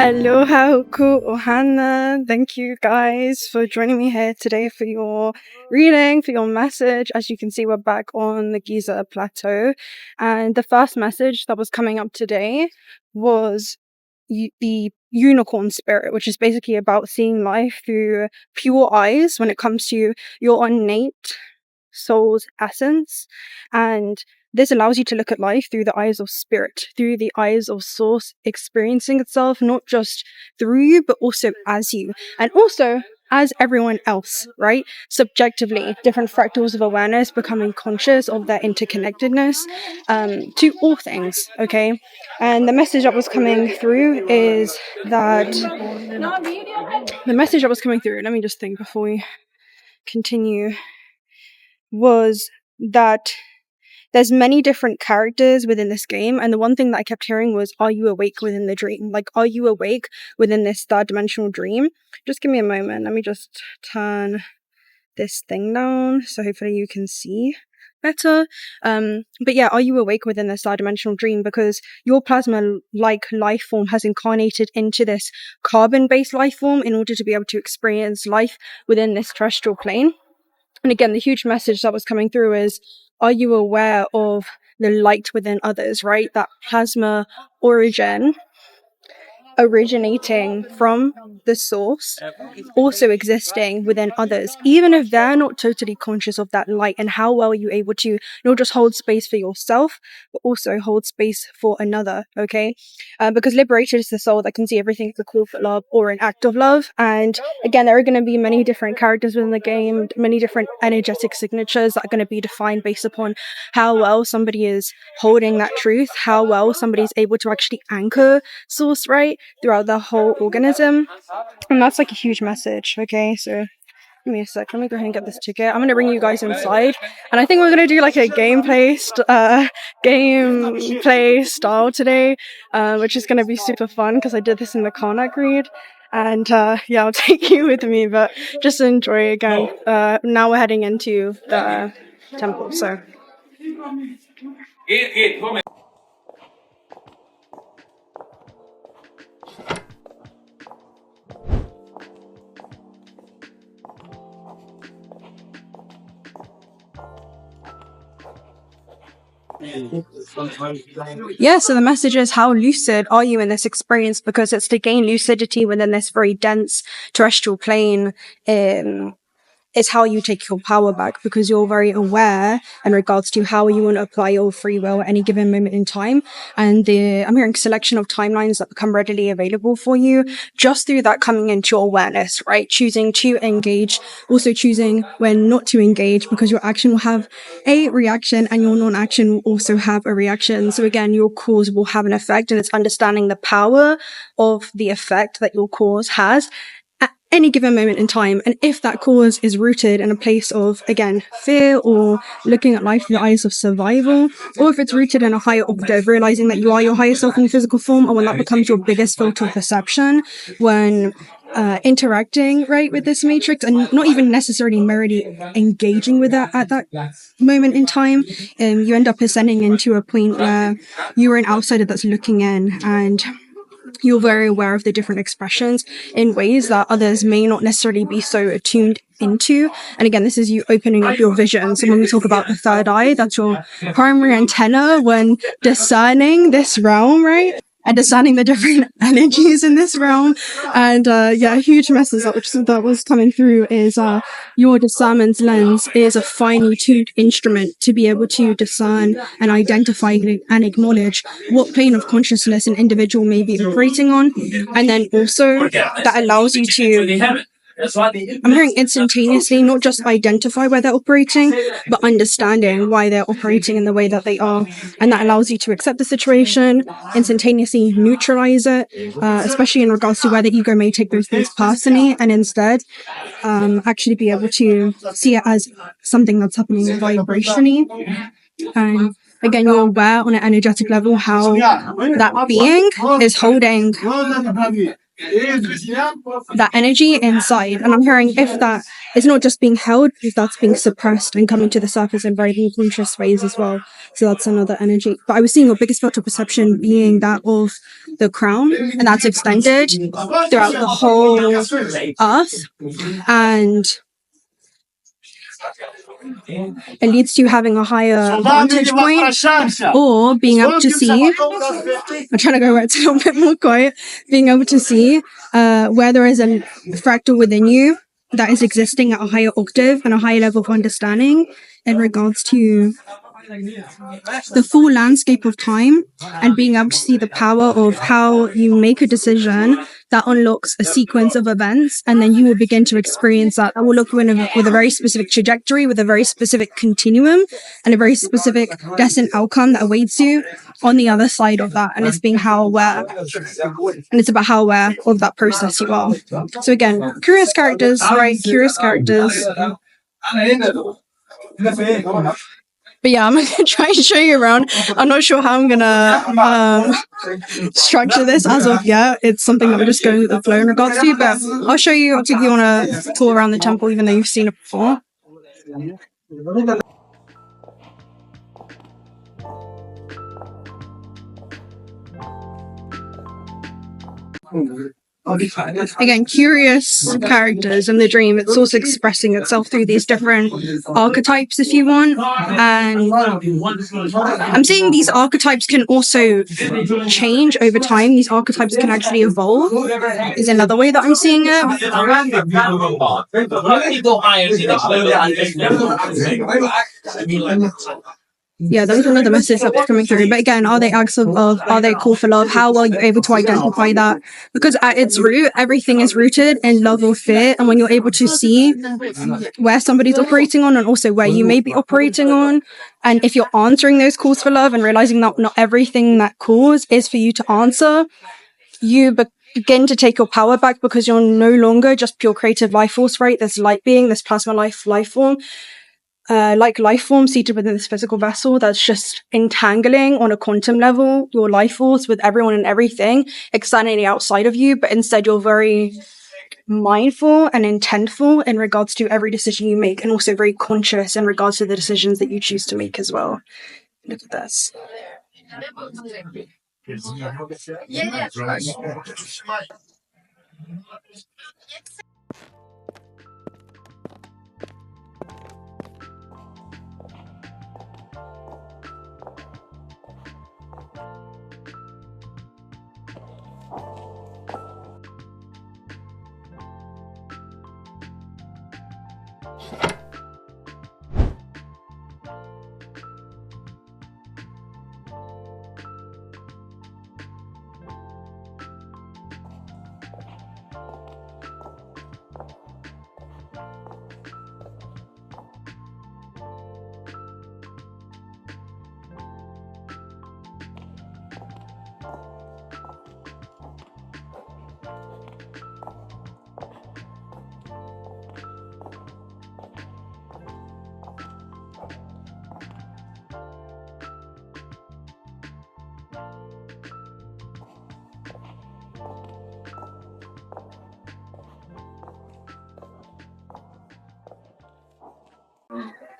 Aloha ohana. Thank you guys for joining me here today for your reading, for your message. As you can see, we're back on the Giza plateau. And the first message that was coming up today was the unicorn spirit, which is basically about seeing life through pure eyes when it comes to your innate soul's essence. And this allows you to look at life through the eyes of spirit, through the eyes of source experiencing itself, not just through you, but also as you, and also as everyone else, right? Subjectively, different fractals of awareness becoming conscious of their interconnectedness to all things, okay? And the message that was coming through is that let me just think before we continue, was that there's many different characters within this game, and the one thing that I kept hearing was, are you awake within the dream? Like, are you awake within this third dimensional dream? Just give me a moment. Let me just turn this thing down so hopefully you can see better. But yeah, are you awake within this third dimensional dream? Because your plasma-like life form has incarnated into this carbon-based life form in order to be able to experience life within this terrestrial plane. And again, the huge message that was coming through is, are you aware of the light within others, right? That plasma origin originating from the source, also existing within others, even if they're not totally conscious of that light, and how well you're able to not just hold space for yourself, but also hold space for another, okay? Because liberated is the soul that can see everything as a call for love or an act of love. And again, there are going to be many different characters within the game, many different energetic signatures that are going to be defined based upon how well somebody is holding that truth, how well somebody's able to actually anchor source, right, throughout the whole organism. And that's like a huge message, okay? So give me a sec, let me go ahead and get this ticket. I'm going to bring you guys inside, and I think we're going to do like a gameplay style today, which is going to be super fun because I did this in the Karnak read. And yeah, I'll take you with me, but just enjoy again. Now we're heading into the temple, so yeah, so the message is, how lucid are you in this experience? Because it's to gain lucidity within this very dense terrestrial plane is how you take your power back, because you're very aware in regards to how you want to apply your free will at any given moment in time. And I'm hearing selection of timelines that become readily available for you just through that coming into your awareness, right? Choosing to engage, also choosing when not to engage, because your action will have a reaction and your non-action will also have a reaction. So again, your cause will have an effect, and it's understanding the power of the effect that your cause has any given moment in time. And if that cause is rooted in a place of, again, fear, or looking at life through the eyes of survival, or if it's rooted in a higher octave, realizing that you are your higher self in physical form, or when that becomes your biggest filter of perception, when interacting, right, with this matrix, and not even necessarily merely engaging with that at that moment in time, you end up ascending into a point where you're an outsider that's looking in, and you're very aware of the different expressions in ways that others may not necessarily be so attuned into. And again, this is you opening up your vision. So when we talk about the third eye, that's your primary antenna when discerning this realm, right? And discerning the different energies in this realm. And yeah, a huge message that was coming through is your discernment lens is a finely tuned instrument to be able to discern and identify and acknowledge what plane of consciousness an individual may be operating on. And then also that allows you to, I'm hearing instantaneously, not just identify where they're operating, but understanding why they're operating in the way that they are. And that allows you to accept the situation, instantaneously neutralize it, especially in regards to where the ego may take those things personally, and instead actually be able to see it as something that's happening vibrationally. And again, you're aware on an energetic level how that being is holding that energy inside. And I'm hearing if that is not just being held, if that's being suppressed and coming to the surface in very unconscious ways as well. So that's another energy. But I was seeing your biggest field of perception being that of the crown, and that's extended throughout the whole earth. And it leads to you having a higher vantage point, or being able to see. I'm trying to go where it's a little bit more quiet. Being able to see where there is a fractal within you that is existing at a higher octave and a higher level of understanding in regards to the full landscape of time, and being able to see the power of how you make a decision that unlocks a sequence of events, and then you will begin to experience that. That will look with a very specific trajectory, with a very specific continuum, and a very specific destined outcome that awaits you on the other side of that. And it's being how aware, and it's about how aware of that process you are. So again, curious characters, right? Curious characters. But yeah, I'm going to try and show you around. I'm not sure how I'm going to structure this as of yet. It's something that I'm just going with the flow in regards to, but I'll show you, I'll take you on a tour around the temple, even though you've seen it before. Again, curious characters in the dream. It's also expressing itself through these different archetypes, if you want. And I'm saying these archetypes can also change over time. These archetypes can actually evolve, is another way that I'm seeing it. Yeah, that was another message that was coming through. But again, are they acts of love? Are they call for love? How are you able to identify that? Because at its root, everything is rooted in love or fear. And when you're able to see where somebody's operating on, and also where you may be operating on, and if you're answering those calls for love and realizing that not everything that calls is for you to answer, you begin to take your power back, because you're no longer just pure creative life force, right? This light being, this plasma life form. Like life form seated within this physical vessel that's just entangling on a quantum level your life force with everyone and everything externally outside of you, but instead you're very mindful and intentful in regards to every decision you make, and also very conscious in regards to the decisions that you choose to make as well. Look at this.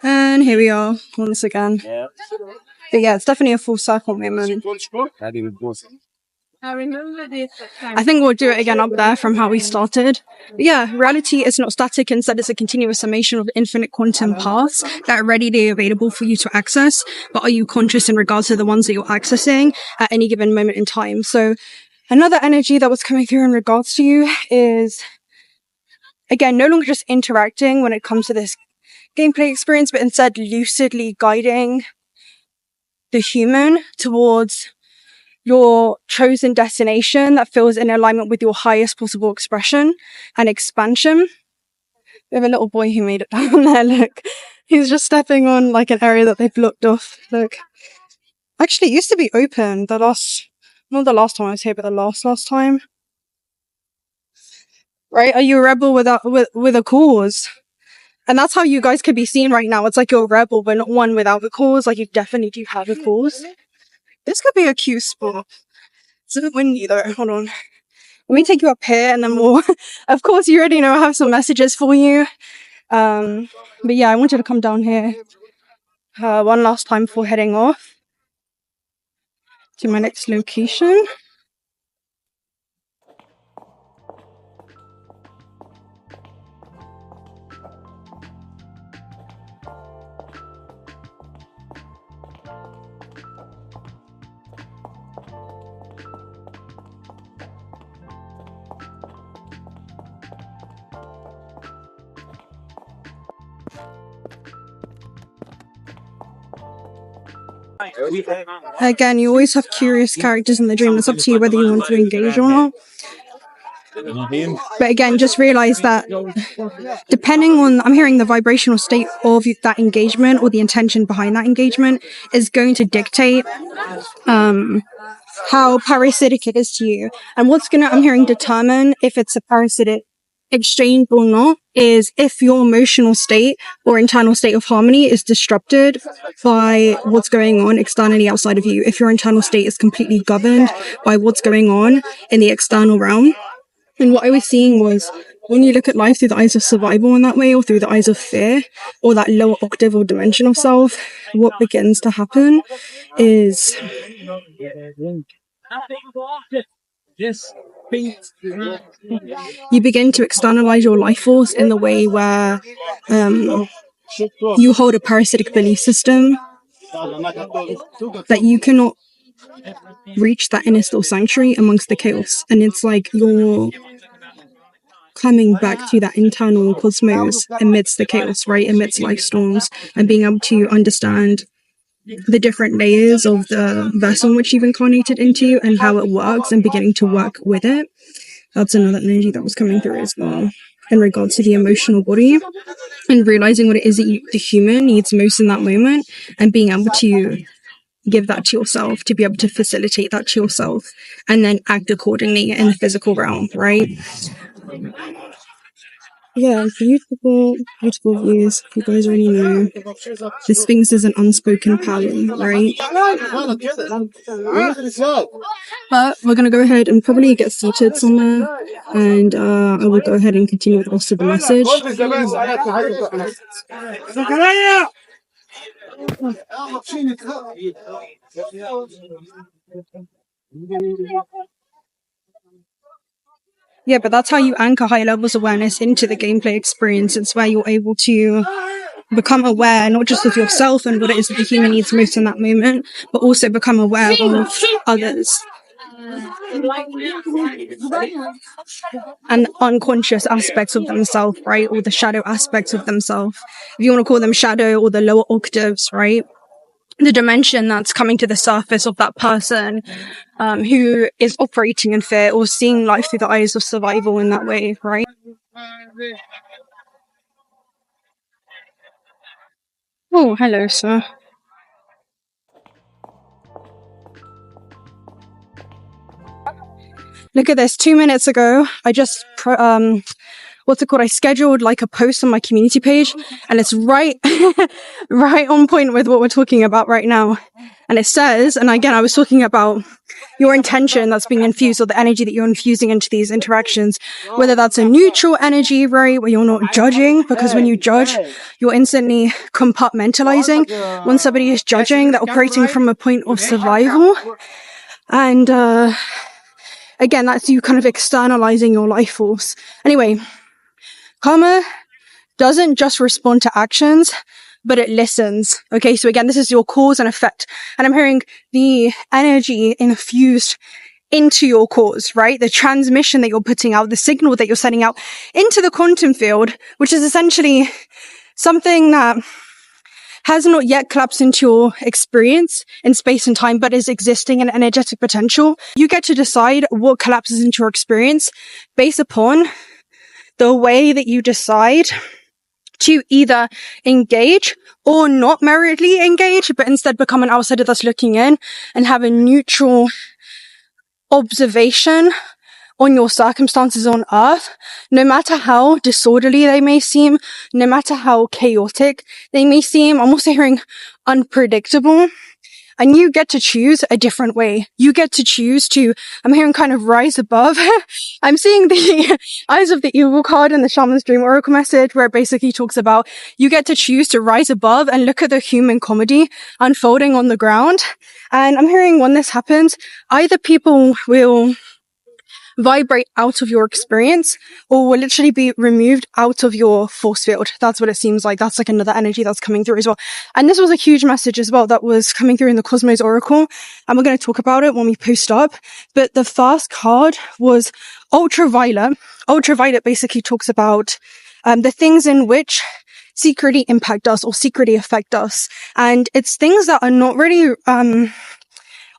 And here we are once again. But yeah, it's definitely a full circle moment. I think we'll do it again up there from how we started. But yeah, reality is not static. Instead, it's a continuous summation of infinite quantum paths that are readily available for you to access. But are you conscious in regards to the ones that you're accessing at any given moment in time? So another energy that was coming through in regards to you is, again, no longer just interacting when it comes to this gameplay experience, but instead lucidly guiding the human towards your chosen destination that feels in alignment with your highest possible expression and expansion. We have a little boy who made it down there, look. He's just stepping on like an area that they've blocked off, look. Actually, it used to be open not the last time I was here, but the last time. Right? Are you a rebel with a cause? And that's how you guys can be seen right now. It's like you're a rebel, but not one without a cause. Like, you definitely do have a cause. This could be a cute spot. It's a bit windy though. Hold on. let me take you up here and then we'll, of course, you already know I have some messages for you. But yeah, I wanted to come down here one last time before heading off to my next location. Again, you always have curious characters in the dream. It's up to you whether you want to engage or not. But again, just realize that depending on, I'm hearing the vibrational state of that engagement or the intention behind that engagement is going to dictate how parasitic it is to you. And what's gonna, I'm hearing, determine if it's a parasitic exchange or not is if your emotional state or internal state of harmony is disrupted by what's going on externally outside of you. If your internal state is completely governed by what's going on in the external realm. And what I was seeing was, when you look at life through the eyes of survival in that way, or through the eyes of fear, or that lower octave or dimension of self, what begins to happen is you begin to externalize your life force in the way where you hold a parasitic belief system that you cannot reach that inner still sanctuary amongst the chaos. And it's like you're coming back to that internal cosmos amidst the chaos, right? Amidst life storms, and being able to understand the different layers of the vessel in which you've incarnated into and how it works, and beginning to work with it. That's another energy that was coming through as well in regards to the emotional body, and realizing what it is that the human needs most in that moment, and being able to give that to yourself, to be able to facilitate that to yourself, and then act accordingly in the physical realm, right? Yeah, beautiful, beautiful views. You guys already know the Sphinx is an unspoken power, right? But we're going to go ahead and probably get seated somewhere, and I will go ahead and continue with the rest of the message. Yeah, but that's how you anchor high levels of awareness into the gameplay experience. It's where you're able to become aware, not just of yourself and what it is that the human needs most in that moment, but also become aware of others. And unconscious aspects of themselves, right? Or the shadow aspects of themselves. If you want to call them shadow, or the lower octaves, right? The dimension that's coming to the surface of that person who is operating in fear or seeing life through the eyes of survival in that way, right? Oh, hello, sir. Look at this. 2 minutes ago, I just I scheduled like a post on my community page, and it's right right on point with what we're talking about right now. And it says, and again, I was talking about your intention that's being infused, or the energy that you're infusing into these interactions, whether that's a neutral energy, right, where you're not judging, because when you judge, you're instantly compartmentalizing. When somebody is judging, they're operating from a point of survival. And again, that's you kind of externalizing your life force. Anyway, karma doesn't just respond to actions, but it listens. Okay, so again, this is your cause and effect. And I'm hearing the energy infused into your cause, right? The transmission that you're putting out, the signal that you're sending out into the quantum field, which is essentially something that has not yet collapsed into your experience in space and time, but is existing in energetic potential. You get to decide what collapses into your experience based upon the way that you decide to either engage or not meritly engage, but instead become an outsider that's looking in and have a neutral observation on your circumstances on Earth, no matter how disorderly they may seem, no matter how chaotic they may seem. I'm also hearing unpredictable. and you get to choose a different way. You get to choose to, I'm hearing kind of rise above. I'm seeing the Eyes of the Evil card in the Shaman's Dream Oracle message, where it basically talks about you get to choose to rise above and look at the human comedy unfolding on the ground. And I'm hearing when this happens, either people will vibrate out of your experience or will literally be removed out of your force field. That's what it seems like. That's like another energy that's coming through as well. And this was a huge message as well that was coming through in the Cosmos Oracle. And we're going to talk about it when we post up. But the first card was Ultraviolet. Ultraviolet basically talks about the things in which secretly impact us or secretly affect us. And it's things that are not really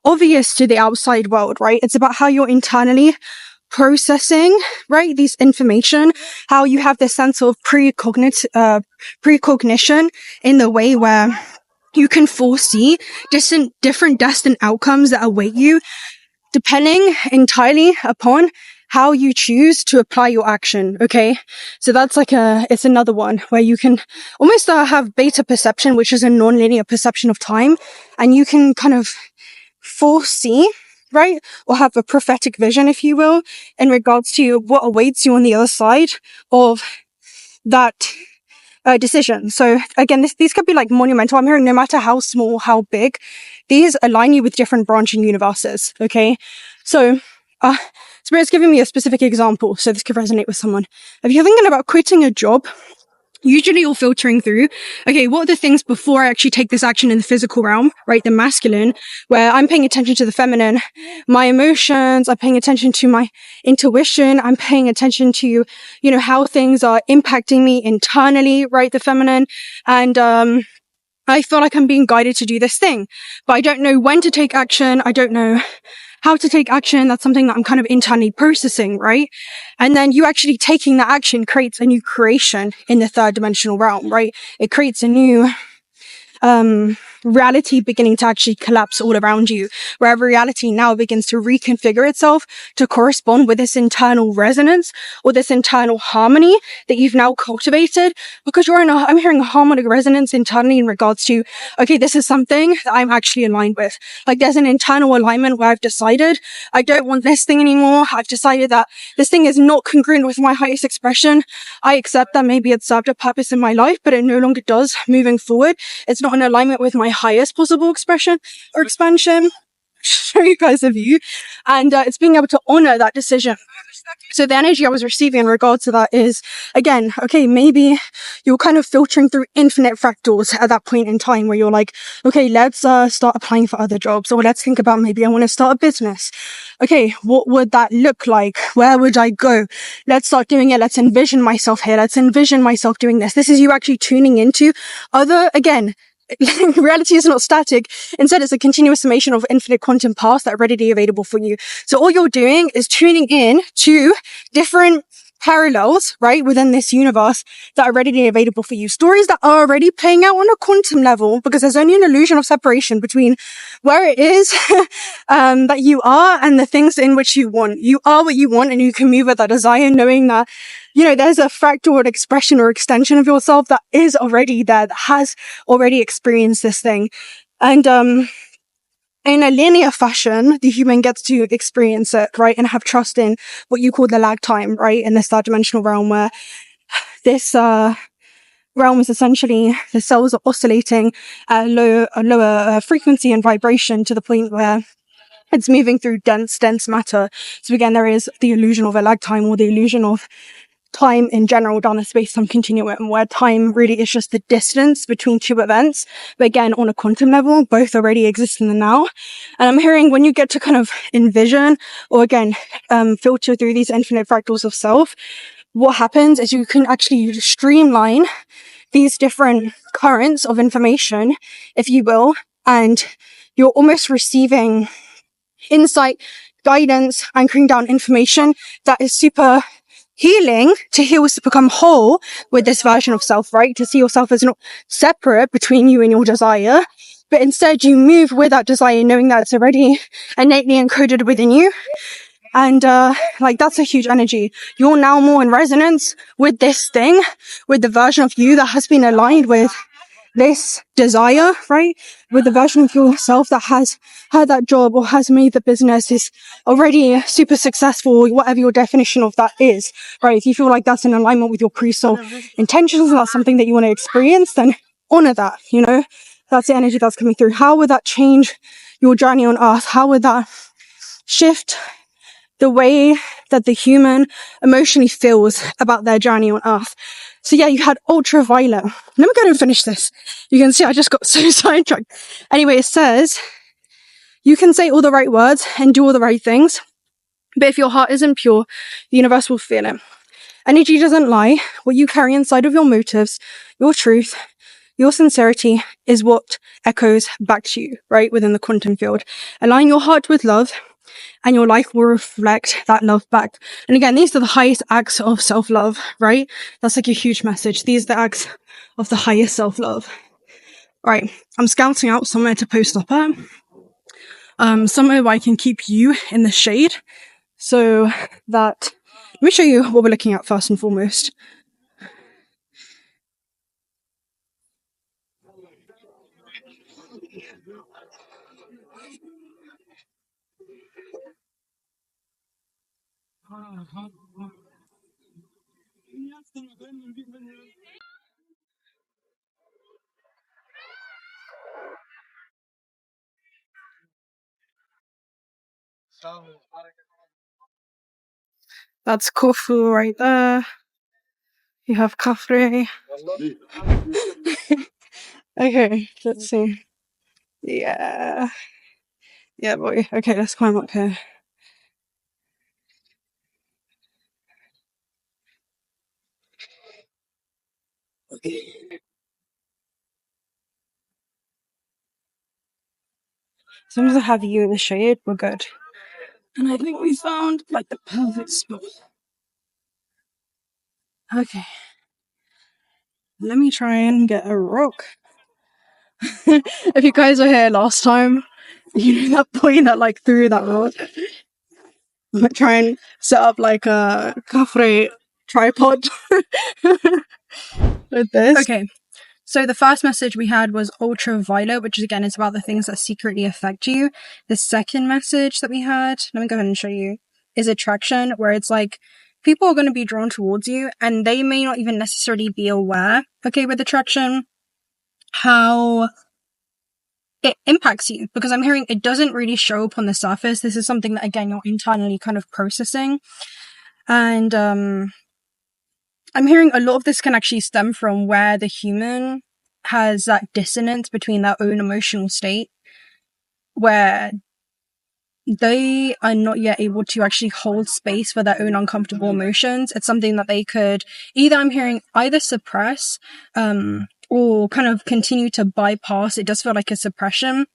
obvious to the outside world, right? It's about how you're internally processing, right, these information, how you have this sense of precognition in the way where you can foresee different destined outcomes that await you, depending entirely upon how you choose to apply your action. Okay. So that's like it's another one where you can almost have beta perception, which is a non-linear perception of time. And you can kind of foresee, right? Or have a prophetic vision, if you will, in regards to what awaits you on the other side of that decision. So again, these could be like monumental. I'm hearing no matter how small, how big, these align you with different branching universes. Okay. So, Spirit's giving me a specific example, so this could resonate with someone. If you're thinking about quitting a job, usually you're filtering through, okay, what are the things before I actually take this action in the physical realm, right? The masculine, where I'm paying attention to the feminine, my emotions, I'm paying attention to my intuition, I'm paying attention to, you know, how things are impacting me internally, right? The feminine. And, I feel like I'm being guided to do this thing, but I don't know when to take action. I don't know how to take action. That's something that I'm kind of internally processing, right? And then you actually taking that action creates a new creation in the third dimensional realm, right? It creates a new reality beginning to actually collapse all around you, where reality now begins to reconfigure itself to correspond with this internal resonance or this internal harmony that you've now cultivated, because I'm hearing a harmonic resonance internally in regards to, okay, this is something that I'm actually aligned with. Like there's an internal alignment where I've decided I don't want this thing anymore. I've decided that this thing is not congruent with my highest expression. I accept that maybe it served a purpose in my life, but it no longer does moving forward. It's not in alignment with my highest possible expression or expansion. Show you guys a view. And it's being able to honor that decision. So the energy I was receiving in regards to that is, again, okay, maybe you're kind of filtering through infinite fractals at that point in time where you're like, okay, let's start applying for other jobs, or let's think about maybe I want to start a business. Okay, what would that look like? Where would I go? Let's start doing it. Let's envision myself here. Let's envision myself doing this. This is you actually tuning into again, reality is not static. Instead, it's a continuous summation of infinite quantum paths that are readily available for you. So all you're doing is tuning in to different parallels, right, within this universe that are readily available for you. Stories that are already playing out on a quantum level, because there's only an illusion of separation between where it is that you are and the things in which you want. You are what you want, and you can move with that desire, knowing that, you know, there's a fractal expression or extension of yourself that is already there, that has already experienced this thing. And in a linear fashion, the human gets to experience it, right? And have trust in what you call the lag time, right? In this third dimensional realm, where this realm is essentially the cells are oscillating at a lower frequency and vibration, to the point where it's moving through dense matter. So again, there is the illusion of a lag time, or the illusion of time in general down a space-time continuum, where time really is just the distance between two events. But again, on a quantum level, both already exist in the now. And I'm hearing when you get to kind of envision, or again, filter through these infinite fractals of self, what happens is you can actually streamline these different currents of information, if you will, and you're almost receiving insight, guidance, anchoring down information that is super healing, to heal, to become whole with this version of self, right? To see yourself as not separate between you and your desire, but instead you move with that desire, knowing that it's already innately encoded within you. And like, that's a huge energy. You're now more in resonance with this thing, with the version of you that has been aligned with this desire, right, with the version of yourself that has had that job or has made the business, is already super successful, whatever your definition of that is, right? If you feel like that's in alignment with your pre-soul intentions and that's something that you want to experience, then honor that, you know? That's the energy that's coming through. How would that change your journey on earth? How would that shift the way that the human emotionally feels about their journey on earth? So yeah, you had ultraviolet. Let me go and finish this. You can see I just got so sidetracked. Anyway, it says, you can say all the right words and do all the right things, but if your heart isn't pure, the universe will feel it. Energy doesn't lie. What you carry inside of your motives, your truth, your sincerity is what echoes back to you, right, within the quantum field. Align your heart with love, and your life will reflect that love back. And again, these are the highest acts of self-love, right? That's like a huge message. These are the acts of the highest self-love. Right, I'm scouting out somewhere to post up at. Somewhere where I can keep you in the shade. So that, let me show you what we're looking at first and foremost. That's Khufu right there. You have 𝓬𝓪𝓚. Okay, let's see. Yeah. Yeah, boy. Okay, let's climb up here. Okay. As long as I have you in the shade, we're good. And I think we found like the perfect spot. Okay. Let me try and get a rock. If you guys were here last time, you know that boy that like threw that rock. I'm gonna try and set up like a 𝓬𝓪𝓚 tripod with this. Okay. So the first message we had was ultraviolet, which is again is about the things that secretly affect you. The second message that we had, let me go ahead and show you, is attraction, where it's like people are going to be drawn towards you and they may not even necessarily be aware, okay, with attraction, how it impacts you, because I'm hearing it doesn't really show up on the surface. This is something that, again, you're internally kind of processing. And I'm hearing a lot of this can actually stem from where the human has that dissonance between their own emotional state, where they are not yet able to actually hold space for their own uncomfortable emotions. It's something that they could either, I'm hearing, either suppress or kind of continue to bypass. It does feel like a suppression.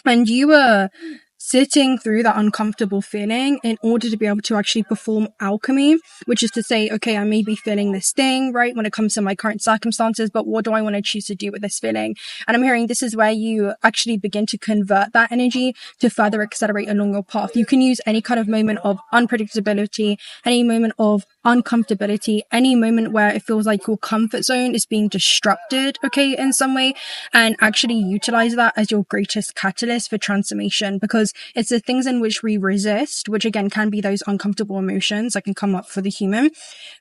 And you were sitting through that uncomfortable feeling in order to be able to actually perform alchemy, which is to say, okay, I may be feeling this thing, right, when it comes to my current circumstances, but what do I want to choose to do with this feeling? And I'm hearing this is where you actually begin to convert that energy to further accelerate along your path. You can use any kind of moment of unpredictability, any moment of uncomfortability, any moment where it feels like your comfort zone is being disrupted, okay, in some way, and actually utilize that as your greatest catalyst for transformation, because it's the things in which we resist, which again can be those uncomfortable emotions that can come up for the human,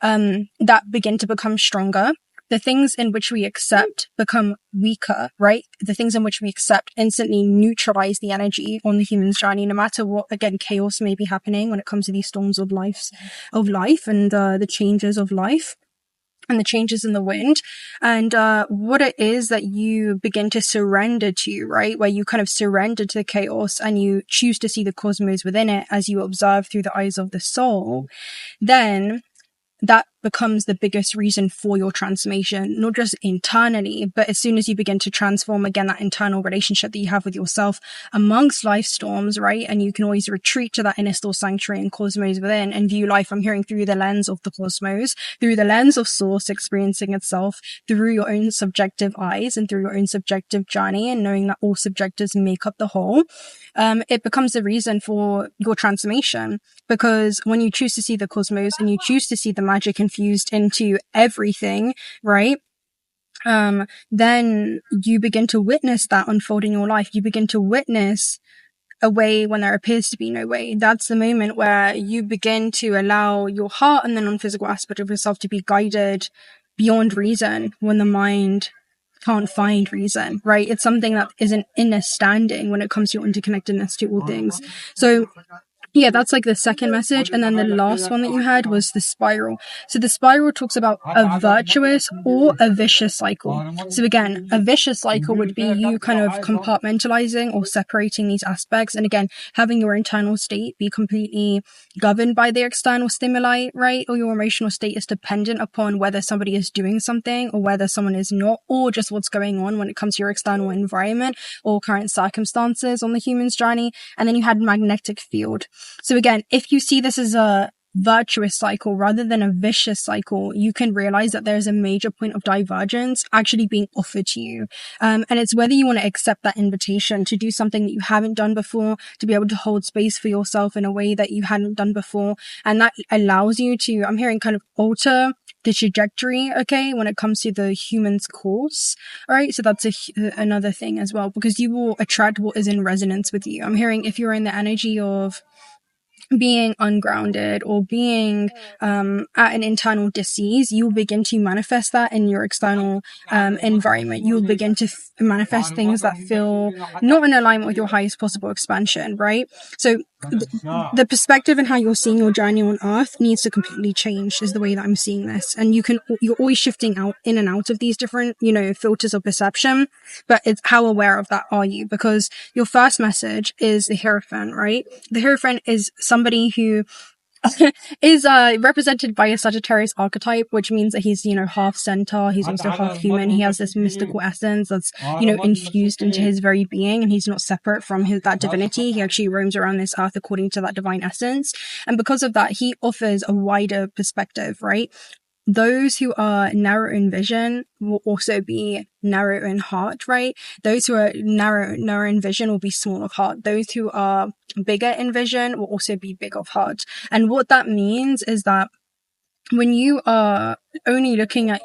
that begin to become stronger. The things in which we accept become weaker, right? The things in which we accept instantly neutralize the energy on the human's journey, no matter what, again, chaos may be happening when it comes to these storms of life and the changes of life and the changes in the wind, and what it is that you begin to surrender to, right? Where you kind of surrender to the chaos and you choose to see the cosmos within it as you observe through the eyes of the soul, then that becomes the biggest reason for your transformation, not just internally, but as soon as you begin to transform, again, that internal relationship that you have with yourself amongst life storms, right? And you can always retreat to that inner still sanctuary and cosmos within and view life, I'm hearing, through the lens of the cosmos, through the lens of source experiencing itself, through your own subjective eyes and through your own subjective journey, and knowing that all subjectives make up the whole. It becomes the reason for your transformation, because when you choose to see the cosmos and you choose to see the magic infused into everything, right? then you begin to witness that unfold in your life. You begin to witness a way when there appears to be no way. That's the moment where you begin to allow your heart and the non-physical aspect of yourself to be guided beyond reason when the mind can't find reason, right? It's something that is an inner standing when it comes to your interconnectedness to all things. So yeah, that's like the second message. And then the last one that you had was the spiral. So the spiral talks about a virtuous or a vicious cycle. So again, a vicious cycle would be you kind of compartmentalizing or separating these aspects. And again, having your internal state be completely governed by the external stimuli, right? Or your emotional state is dependent upon whether somebody is doing something or whether someone is not, or just what's going on when it comes to your external environment or current circumstances on the human's journey. And then you had magnetic field. So again, if you see this as a virtuous cycle rather than a vicious cycle, you can realize that there's a major point of divergence actually being offered to you. And it's whether you want to accept that invitation to do something that you haven't done before, to be able to hold space for yourself in a way that you hadn't done before. And that allows you to, I'm hearing, kind of alter the trajectory, okay, when it comes to the human's course. All right. So that's another thing as well, because you will attract what is in resonance with you. I'm hearing if you're in the energy of being ungrounded or being at an internal disease, you'll begin to manifest that in your external environment. You'll begin to manifest things that feel not in alignment with your highest possible expansion, right? So the perspective and how you're seeing your journey on earth needs to completely change, is the way that I'm seeing this. And you're always shifting out in and out of these different, filters of perception, but it's how aware of that are you? Because your first message is the Hierophant, right? The Hierophant is somebody who is represented by a Sagittarius archetype, which means that he's, half centaur, he's also half human. He has this mystical essence that's, infused into his very being, and he's not separate from that divinity. He actually roams around this earth according to that divine essence. And because of that, he offers a wider perspective, right? Those who are narrow in vision will also be narrow in heart, right? Those who are narrow in vision will be small of heart. Those who are bigger in vision will also be big of heart. And what that means is that when you are only looking at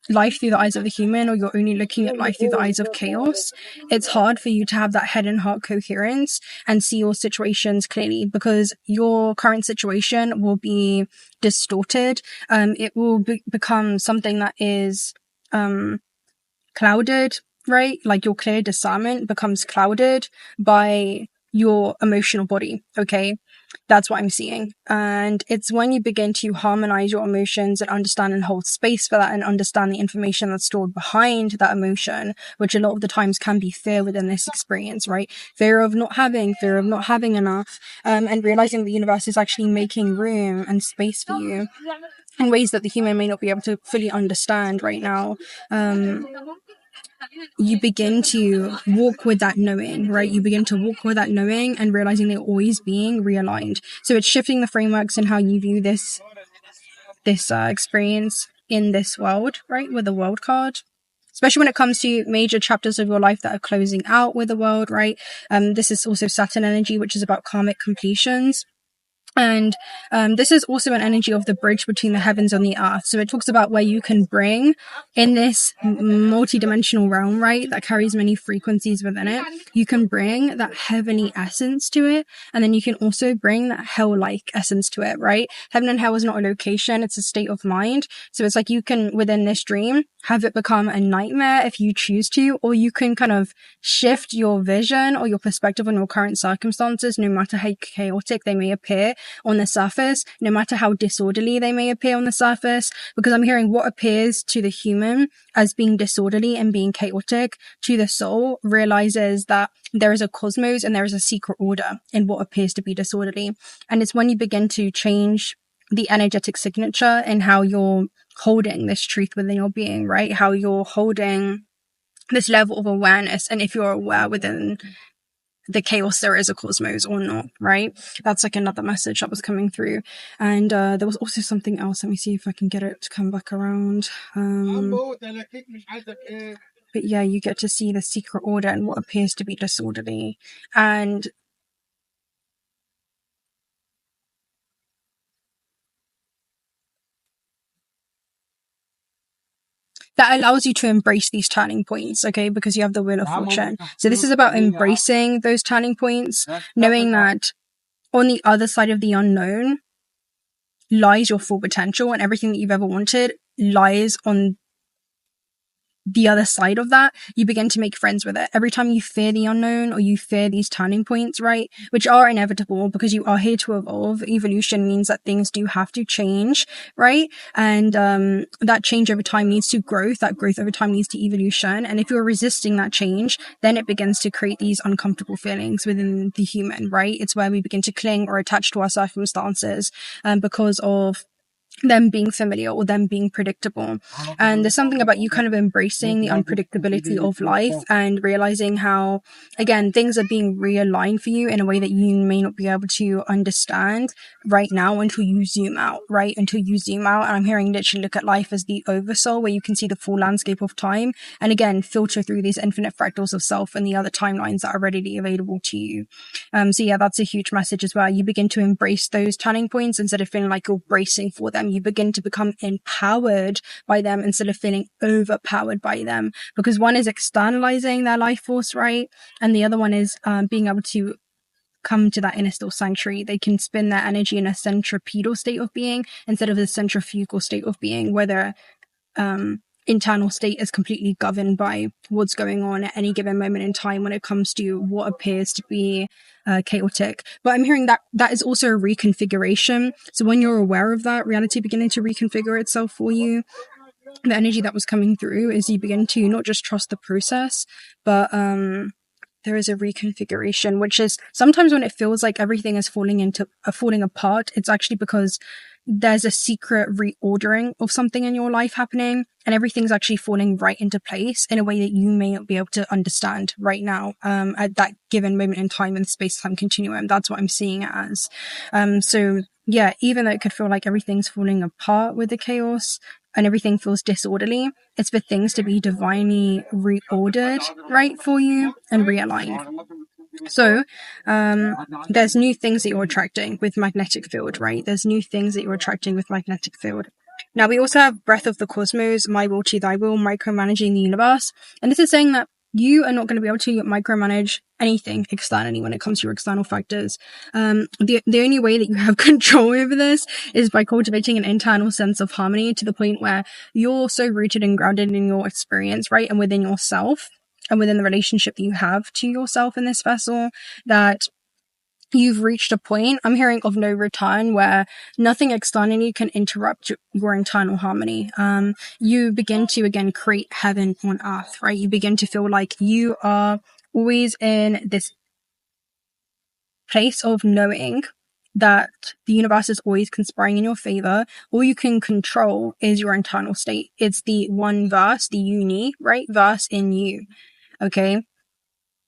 life through the eyes of the human, or you're only looking at life through the eyes of chaos, it's hard for you to have that head and heart coherence and see your situations clearly, because your current situation will be distorted. It will become something that is clouded, right? Like your clear discernment becomes clouded by your emotional body, okay? That's what I'm seeing. And it's when you begin to harmonize your emotions and understand and hold space for that, and understand the information that's stored behind that emotion, which a lot of the times can be fear within this experience, right? Fear of not having enough, and realizing the universe is actually making room and space for you in ways that the human may not be able to fully understand right now. You begin to walk with that knowing, right? You begin to walk with that knowing and realizing they're always being realigned. So it's shifting the frameworks and how you view this experience in this world, right? With the World card. Especially when it comes to major chapters of your life that are closing out with the world, right? This is also Saturn energy, which is about karmic completions. And this is also an energy of the bridge between the heavens and the earth. So it talks about where you can bring in this multi-dimensional realm, right, that carries many frequencies within it. You can bring that heavenly essence to it, and then you can also bring that hell-like essence to it, right? Heaven and hell is not a location, it's a state of mind. So it's like you can, within this dream, have it become a nightmare if you choose to, or you can kind of shift your vision or your perspective on your current circumstances, no matter how chaotic they may appear on the surface, no matter how disorderly they may appear on the surface, because I'm hearing what appears to the human as being disorderly and being chaotic, to the soul realizes that there is a cosmos and there is a secret order in what appears to be disorderly. And it's when you begin to change the energetic signature and how you're holding this truth within your being, right? How you're holding this level of awareness, and if you're aware within the chaos there is a cosmos or not, right? That's like another message that was coming through. And there was also something else. Let me see if I can get it to come back around. But yeah, you get to see the secret order and what appears to be disorderly. And that allows you to embrace these turning points, okay? Because you have the Wheel of Fortune. So this is about embracing those turning points, knowing that on the other side of the unknown lies your full potential, and everything that you've ever wanted lies on the other side of that. You begin to make friends with it. Every time you fear the unknown or you fear these turning points, right, which are inevitable because you are here to evolve. Evolution means that things do have to change, right? And that change over time leads to growth. That growth over time leads to evolution. And if you're resisting that change, then it begins to create these uncomfortable feelings within the human, right? It's where we begin to cling or attach to our circumstances because of them being familiar or them being predictable. And there's something about you kind of embracing the unpredictability of life and realizing how, again, things are being realigned for you in a way that you may not be able to understand right now until you zoom out, right? Until you zoom out. And I'm hearing literally look at life as the oversoul, where you can see the full landscape of time. And again, filter through these infinite fractals of self and the other timelines that are readily available to you. So yeah, that's a huge message as well. You begin to embrace those turning points instead of feeling like you're bracing for them. You begin to become empowered by them instead of feeling overpowered by them, because one is externalizing their life force, right? And the other one is being able to come to that inner still sanctuary. They can spin their energy in a centripetal state of being instead of a centrifugal state of being, where their internal state is completely governed by what's going on at any given moment in time when it comes to what appears to be chaotic. But I'm hearing that that is also a reconfiguration. So when you're aware of that, reality beginning to reconfigure itself for you, the energy that was coming through is you begin to not just trust the process, but there is a reconfiguration, which is sometimes when it feels like everything is falling apart, it's actually because there's a secret reordering of something in your life happening, and everything's actually falling right into place in a way that you may not be able to understand right now at that given moment in time in the space-time continuum. That's what I'm seeing it as. So yeah, even though it could feel like everything's falling apart with the chaos and everything feels disorderly, it's for things to be divinely reordered, right, for you and realigned. So there's new things that you're attracting with magnetic field, right? There's new things that you're attracting with magnetic field. Now, we also have Breath of the Cosmos, My Will to Thy Will, micromanaging the universe. And this is saying that you are not going to be able to micromanage anything externally when it comes to your external factors. The only way that you have control over this is by cultivating an internal sense of harmony to the point where you're so rooted and grounded in your experience, right? And within yourself and within the relationship that you have to yourself in this vessel, that you've reached a point, I'm hearing, of no return, where nothing externally can interrupt your internal harmony. You begin to, again, create heaven on earth, right? You begin to feel like you are always in this place of knowing that the universe is always conspiring in your favor. All you can control is your internal state. It's the one verse, the uni, right? Verse in you. Okay.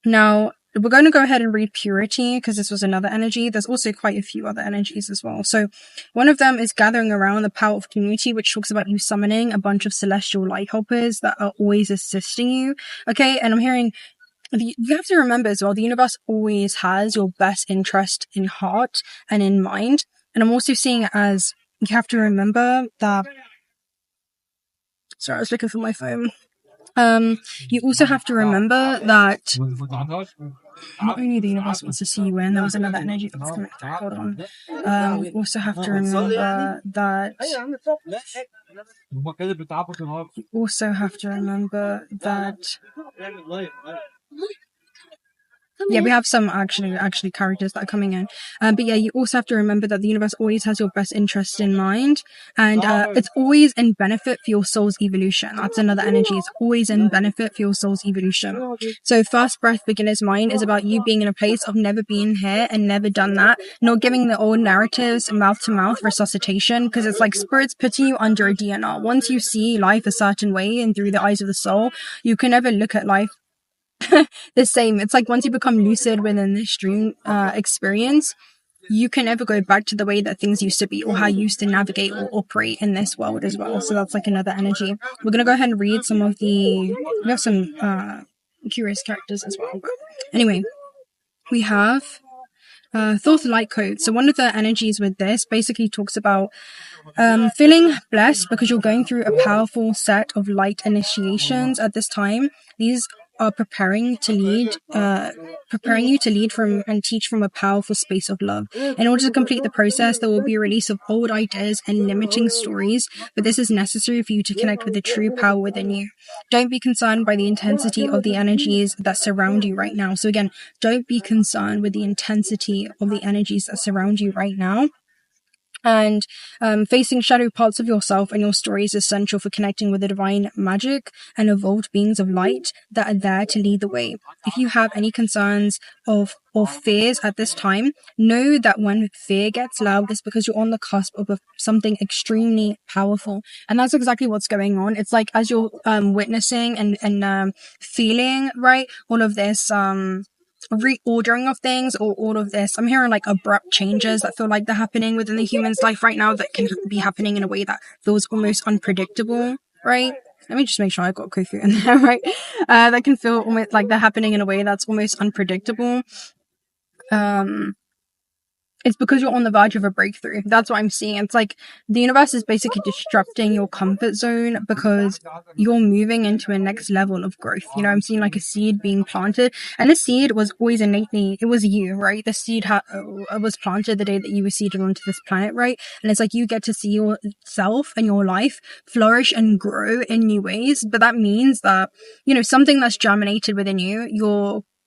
Now, we're going to go ahead and read Purity because this was another energy. There's also quite a few other energies as well. So one of them is gathering around the power of community, which talks about you summoning a bunch of celestial light helpers that are always assisting you. Okay. And I'm hearing, you have to remember as well, the universe always has your best interest in heart and in mind. And I'm also seeing it as, you have to remember that, sorry, I was looking for my phone. You also have to remember that not only the universe wants to see you win, there was another energy that was coming through. Hold on. You also have to remember that. Yeah, we have some actually characters that are coming in. But yeah, you also have to remember that the universe always has your best interest in mind. And it's always in benefit for your soul's evolution. That's another energy. It's always in benefit for your soul's evolution. So first breath, beginner's mind is about you being in a place of never being here and never done that. Not giving the old narratives mouth to mouth resuscitation, because it's like spirits putting you under a DNR. Once you see life a certain way and through the eyes of the soul, you can never look at life the same. It's like once you become lucid within this dream experience, you can never go back to the way that things used to be or how you used to navigate or operate in this world as well. So that's like another energy. We're going to go ahead and read some of we have some curious characters as well. But anyway, we have Fourth light code. So one of the energies with this basically talks about feeling blessed because you're going through a powerful set of light initiations at this time. These are preparing you to lead from and teach from a powerful space of love. In order to complete the process, there will be a release of old ideas and limiting stories, but this is necessary for you to connect with the true power within you. Don't be concerned by the intensity of the energies that surround you right now. So again, don't be concerned with the intensity of the energies that surround you right now. And facing shadow parts of yourself and your story is essential for connecting with the divine magic and evolved beings of light that are there to lead the way. If you have any concerns or fears at this time, know that when fear gets loud, it's because you're on the cusp of something extremely powerful. And that's exactly what's going on. It's like as you're witnessing and feeling, right, all of this reordering of things, or all of this, I'm hearing like abrupt changes that feel like they're happening within the human's life right now that can be happening in a way that feels almost unpredictable, right? Let me just make sure I got Kofu in there, right? That can feel almost like they're happening in a way that's almost unpredictable. It's because you're on the verge of a breakthrough. That's what I'm seeing. It's like the universe is basically disrupting your comfort zone because you're moving into a next level of growth. You know, I'm seeing like a seed being planted, and the seed was always innately, it was you, right? The seed was planted the day that you were seeded onto this planet, right? And it's like you get to see yourself and your life flourish and grow in new ways. But that means that, you know, something that's germinated within you,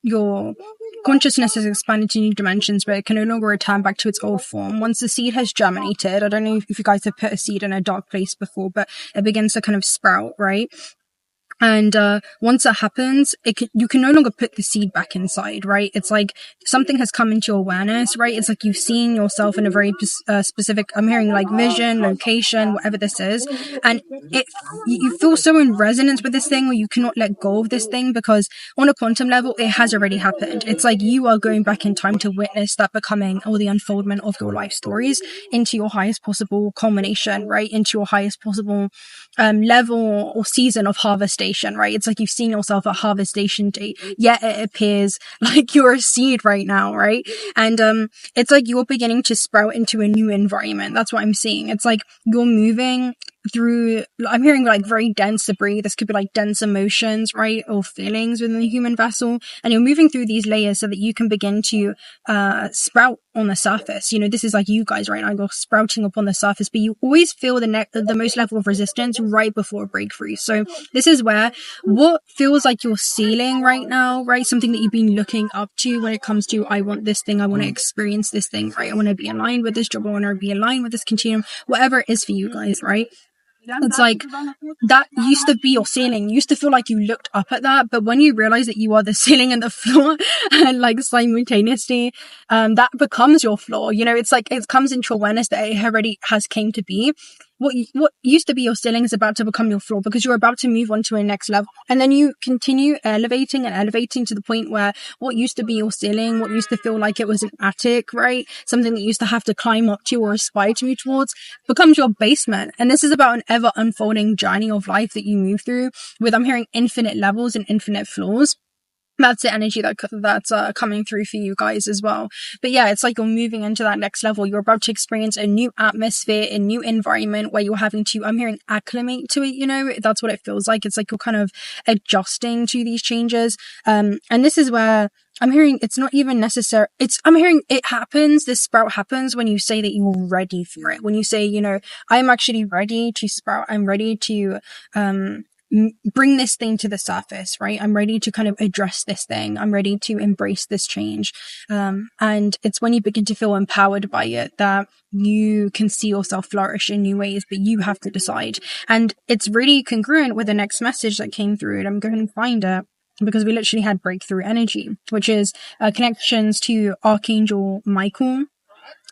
your consciousness has expanded to new dimensions where it can no longer return back to its old form. Once the seed has germinated, I don't know if you guys have put a seed in a dark place before, but it begins to kind of sprout, right? And once that happens, you can no longer put the seed back inside, right? It's like something has come into your awareness, right? It's like you've seen yourself in a very specific, I'm hearing like vision, location, whatever this is. And you feel so in resonance with this thing, or you cannot let go of this thing, because on a quantum level, it has already happened. It's like you are going back in time to witness that becoming, or the unfoldment of your life stories into your highest possible culmination, right? Into your highest possible level or season of harvestation. Right? It's like you've seen yourself at harvestation date, yet it appears like you're a seed right now, right? And it's like you're beginning to sprout into a new environment. That's what I'm seeing. It's like you're moving through, I'm hearing like very dense debris. This could be like dense emotions, right? Or feelings within the human vessel. And you're moving through these layers so that you can begin to sprout on the surface. You know, this is like you guys right now, you're sprouting up on the surface, but you always feel the most level of resistance right before a breakthrough. So this is where what feels like your ceiling right now, right? Something that you've been looking up to when it comes to, I want this thing, I want to experience this thing, right? I want to be aligned with this job, I want to be aligned with this continuum, whatever it is for you guys, right? It's like that used to be your ceiling. You used to feel like you looked up at that, but when you realize that you are the ceiling and the floor, and like simultaneously, that becomes your floor. You know, it's like it comes into awareness that it already has came to be. What used to be your ceiling is about to become your floor, because you're about to move on to a next level. And then you continue elevating and elevating to the point where what used to be your ceiling, what used to feel like it was an attic, right? Something that you used to have to climb up to or aspire to move towards, becomes your basement. And this is about an ever unfolding journey of life that you move through with, I'm hearing, infinite levels and infinite floors. That's the energy that's coming through for you guys as well. But yeah, it's like you're moving into that next level. You're about to experience a new atmosphere, a new environment where you're having to, I'm hearing, acclimate to it, you know? That's what it feels like. It's like you're kind of adjusting to these changes. And this is where I'm hearing it's not even necessary. I'm hearing it happens. This sprout happens when you say that you're ready for it. When you say, you know, I'm actually ready to sprout. I'm ready to, bring this thing to the surface, right? I'm ready to kind of address this thing. I'm ready to embrace this change. And it's when you begin to feel empowered by it that you can see yourself flourish in new ways, but you have to decide. And it's really congruent with the next message that came through, and I'm going to find it, because we literally had breakthrough energy, which is connections to Archangel Michael.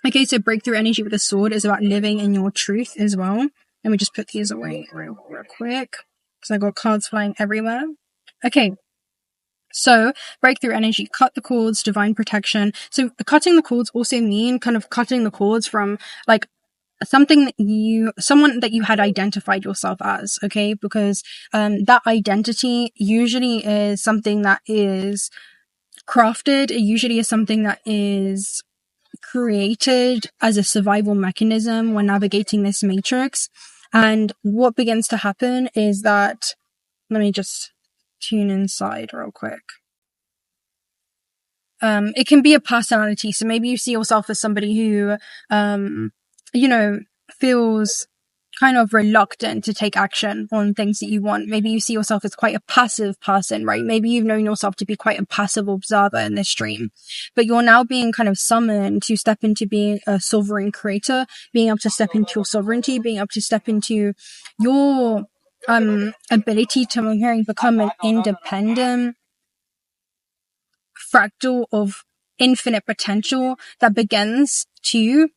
Okay, so breakthrough energy with the sword is about living in your truth as well. Let me just put these away real quick, because I got cards flying everywhere. Okay, so breakthrough energy, cut the cords, divine protection. So cutting the cords also mean kind of cutting the cords from like someone that you had identified yourself as, okay? Because that identity usually is something that is crafted. It usually is something that is created as a survival mechanism when navigating this matrix. And what begins to happen is that, let me just tune inside real quick. It can be a personality. So maybe you see yourself as somebody who, feels kind of reluctant to take action on things that you want. Maybe you see yourself as quite a passive person, right? Maybe you've known yourself to be quite a passive observer in this stream, but you're now being kind of summoned to step into being a sovereign creator, being able to step into your sovereignty, being able to step into your ability to become an independent fractal of infinite potential that begins to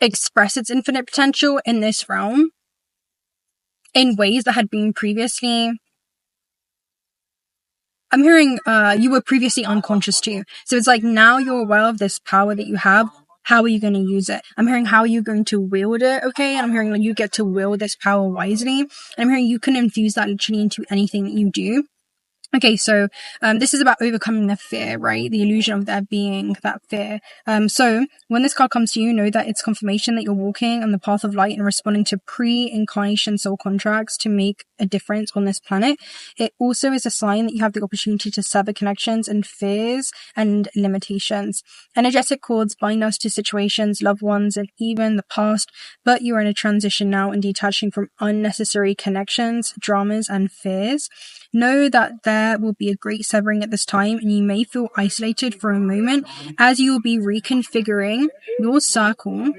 express its infinite potential in this realm in ways that had been previously, I'm hearing, you were previously unconscious to. So it's like now you're aware of this power that you have. How are you going to use it? I'm hearing how are you going to wield it, okay? And I'm hearing like you get to wield this power wisely. And I'm hearing you can infuse that literally into anything that you do. Okay, so this is about overcoming the fear, right? The illusion of there being that fear. So when this card comes to you, know that it's confirmation that you're walking on the path of light and responding to pre-incarnation soul contracts to make a difference on this planet. It also is a sign that you have the opportunity to sever connections and fears and limitations. Energetic cords bind us to situations, loved ones, and even the past, but you're in a transition now and detaching from unnecessary connections, dramas, and fears. Know that there will be a great severing at this time, and you may feel isolated for a moment as you will be reconfiguring your circle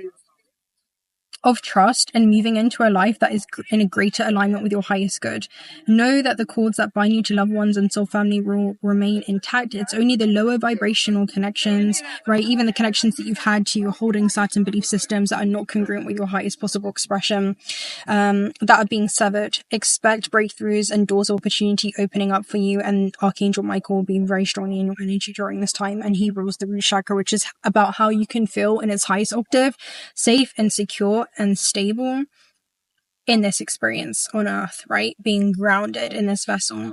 of trust and moving into a life that is in a greater alignment with your highest good. Know that the cords that bind you to loved ones and soul family will remain intact. It's only the lower vibrational connections, right? Even the connections that you've had to holding certain belief systems that are not congruent with your highest possible expression, that are being severed. Expect breakthroughs and doors of opportunity opening up for you, and Archangel Michael will be very strongly in your energy during this time, and he rules the root chakra, which is about how you can feel in its highest octave, safe and secure and stable in this experience on earth, right? Being grounded in this vessel.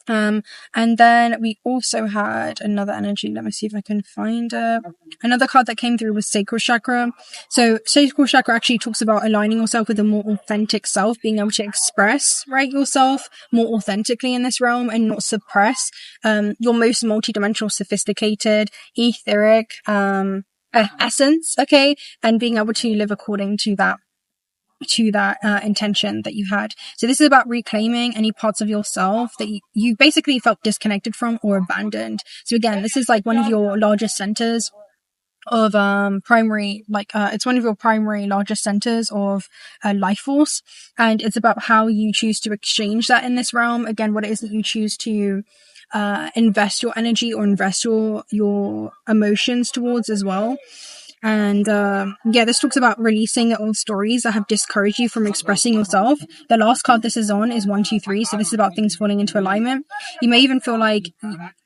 And then we also had another energy. Let me see if I can find it. Another card that came through was Sacral Chakra. So Sacral Chakra actually talks about aligning yourself with a more authentic self, being able to express, right, yourself more authentically in this realm and not suppress your most multidimensional, sophisticated, etheric essence, okay? And being able to live according to that intention that you had. So this is about reclaiming any parts of yourself that you basically felt disconnected from or abandoned. So again, this is like one of your largest centers of it's one of your primary largest centers of life force, and it's about how you choose to exchange that in this realm. Again, what it is that you choose to invest your energy or invest your emotions towards as well. And this talks about releasing old stories that have discouraged you from expressing yourself. The last card this is on is 123, so this is about things falling into alignment. You may even feel like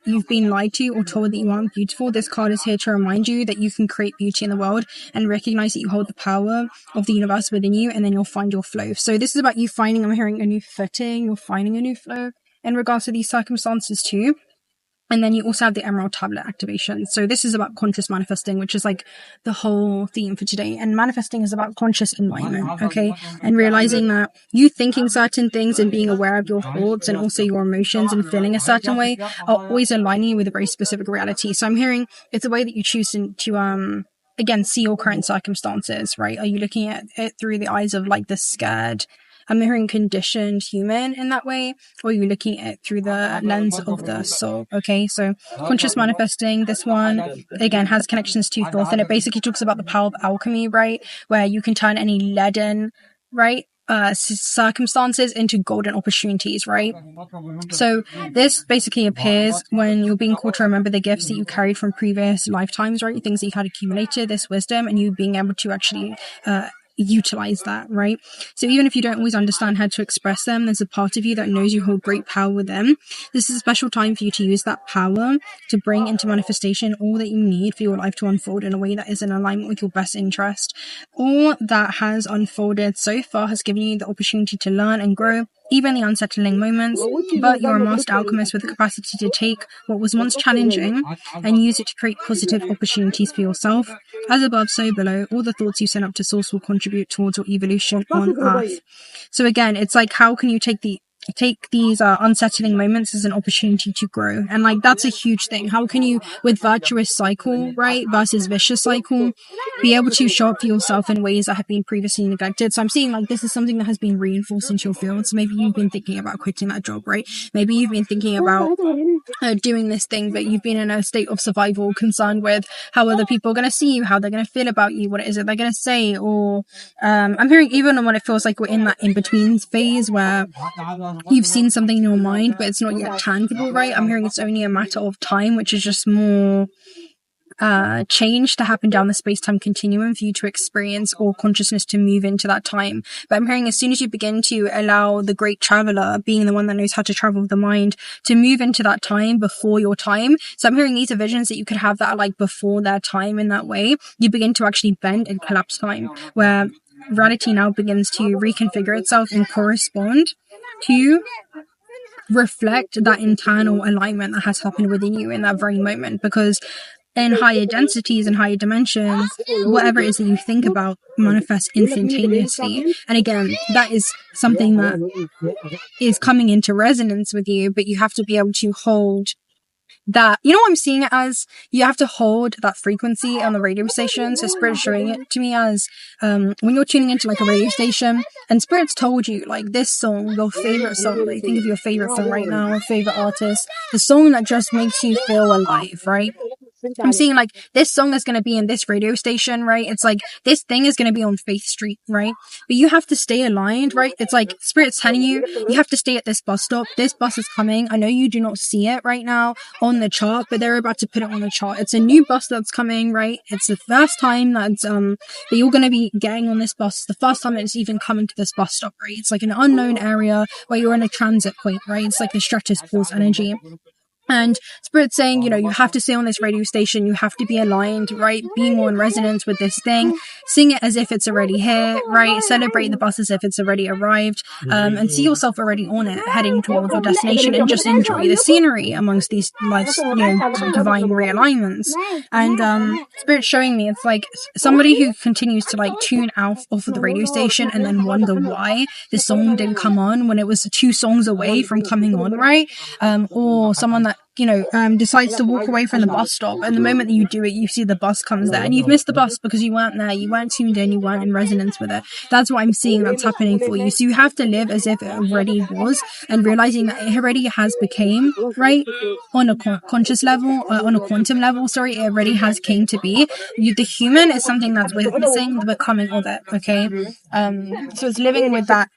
you've been lied to or told that you aren't beautiful. This card is here to remind you that you can create beauty in the world and recognize that you hold the power of the universe within you, and then you'll find your flow. So this is about you finding, I'm hearing, a new footing, you're finding a new flow in regards to these circumstances too. And then you also have the Emerald Tablet activation. So this is about conscious manifesting, which is like the whole theme for today. And manifesting is about conscious enlightenment, okay? And realizing that you thinking certain things and being aware of your thoughts and also your emotions and feeling a certain way are always aligning you with a very specific reality. So I'm hearing it's a way that you choose to again, see your current circumstances, right? Are you looking at it through the eyes of like the scared, I'm hearing conditioned human in that way, or are you looking at it through the lens of the soul? Okay, so conscious manifesting, this one again has connections to Thoth, and it basically talks about the power of alchemy, right? Where you can turn any leaden, right, circumstances into golden opportunities, right? So this basically appears when you're being called to remember the gifts that you carried from previous lifetimes, right? Things that you had accumulated, this wisdom, and you being able to actually utilize that, right? So even if you don't always understand how to express them, there's a part of you that knows you hold great power with them. This is a special time for you to use that power to bring into manifestation all that you need for your life to unfold in a way that is in alignment with your best interest. All that has unfolded so far has given you the opportunity to learn and grow, even the unsettling moments, but you're a master alchemist with the capacity to take what was once challenging and use it to create positive opportunities for yourself. As above, so below, all the thoughts you send up to source will contribute towards your evolution on Earth. So again, it's like, how can you take these unsettling moments as an opportunity to grow? And like, that's a huge thing. How can you, with virtuous cycle, right, versus vicious cycle, be able to show up for yourself in ways that have been previously neglected? So I'm seeing like this is something that has been reinforced into your field. So maybe you've been thinking about quitting that job, right? Maybe you've been thinking about doing this thing, but you've been in a state of survival, concerned with how other people are going to see you, how they're going to feel about you, what it is that they're going to say. Or I'm hearing even when it feels like we're in that in-between phase where you've seen something in your mind but it's not yet tangible, right? I'm hearing it's only a matter of time, which is just more change to happen down the space-time continuum for you to experience, or consciousness to move into that time. But I'm hearing as soon as you begin to allow the great traveler, being the one that knows how to travel the mind, to move into that time before your time. So I'm hearing these are visions that you could have that are like before their time. In that way, you begin to actually bend and collapse time, where reality now begins to reconfigure itself and correspond to reflect that internal alignment that has happened within you in that very moment. Because in higher densities and higher dimensions, whatever it is that you think about manifests instantaneously. And again, that is something that is coming into resonance with you, but you have to be able to hold that, you know what I'm seeing it as? You have to hold that frequency on the radio station. So Spirit's showing it to me as when you're tuning into like a radio station and Spirit's told you like this song, your favorite song, like think of your favorite song right now, favorite artist, the song that just makes you feel alive, right? I'm seeing like this song is going to be in this radio station, right? It's like this thing is going to be on Faith Street, right? But you have to stay aligned, right? It's like Spirit's telling you, you have to stay at this bus stop. This bus is coming. I know you do not see it right now on the chart, but they're about to put it on the chart. It's a new bus that's coming, right? It's the first time that you're going to be getting on this bus. The first time it's even coming to this bus stop, right? It's like an unknown area where you're in a transit point, right? It's like the stretches pulse energy. And Spirit's saying, you know, you have to stay on this radio station. You have to be aligned, right? Being more in resonance with this thing. Sing it as if it's already here, right? Celebrate the bus as if it's already arrived. And see yourself already on it, heading towards your destination, and just enjoy the scenery amongst these life's, you know, divine realignments. And Spirit's showing me it's like somebody who continues to like tune out off of the radio station and then wonder why the song didn't come on when it was 2 songs away from coming on, right? Or someone that, you know, decides to walk away from the bus stop, and the moment that you do it, you see the bus comes there, and you've missed the bus because you weren't there, you weren't tuned in, you weren't in resonance with it. That's what I'm seeing that's happening for you. So you have to live as if it already was, and realizing that it already has became, right, on a conscious level, on a quantum level, sorry, it already has came to be. The human is something that's witnessing the becoming of it, okay? So it's living with that,